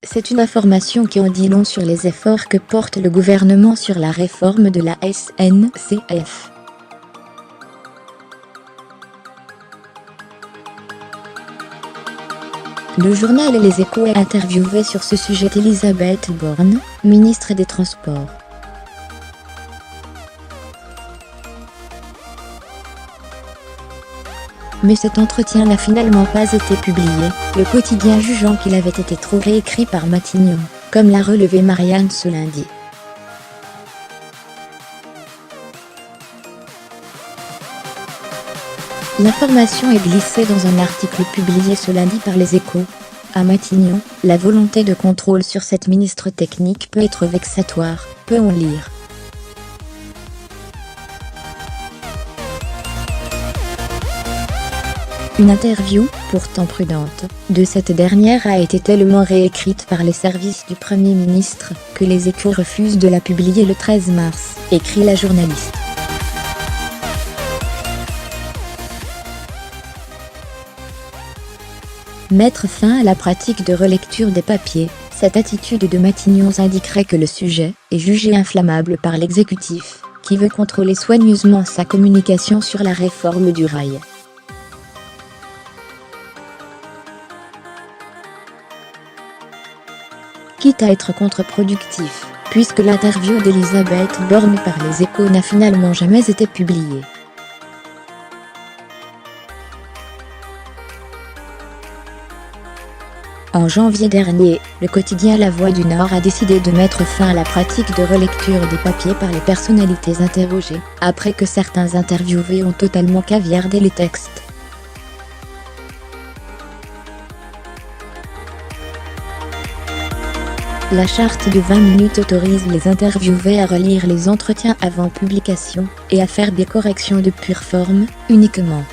C'est une information qui en dit long sur les efforts que porte le gouvernement sur la réforme de la SNCF. Le journal Les Échos a interviewé sur ce sujet Elisabeth Borne, ministre des Transports. Mais cet entretien n'a finalement pas été publié, le quotidien jugeant qu'il avait été trop réécrit par Matignon, comme l'a relevé Marianne ce lundi. L'information est glissée dans un article publié ce lundi par Les Échos. À Matignon, la volonté de contrôle sur cette ministre technique peut être vexatoire, peut-on lire. Une interview, pourtant prudente, de cette dernière a été tellement réécrite par les services du Premier ministre, que Les Échos refusent de la publier le 13 mars, écrit la journaliste. Mettre fin à la pratique de relecture des papiers, cette attitude de Matignon indiquerait que le sujet est jugé inflammable par l'exécutif, qui veut contrôler soigneusement sa communication sur la réforme du rail. Quitte à être contre-productif, puisque l'interview d'Elisabeth Borne par Les Échos n'a finalement jamais été publiée. En janvier dernier, le quotidien La Voix du Nord a décidé de mettre fin à la pratique de relecture des papiers par les personnalités interrogées, après que certains interviewés ont totalement caviardé les textes. La charte de 20 minutes autorise les interviewés à relire les entretiens avant publication, et à faire des corrections de pure forme, uniquement.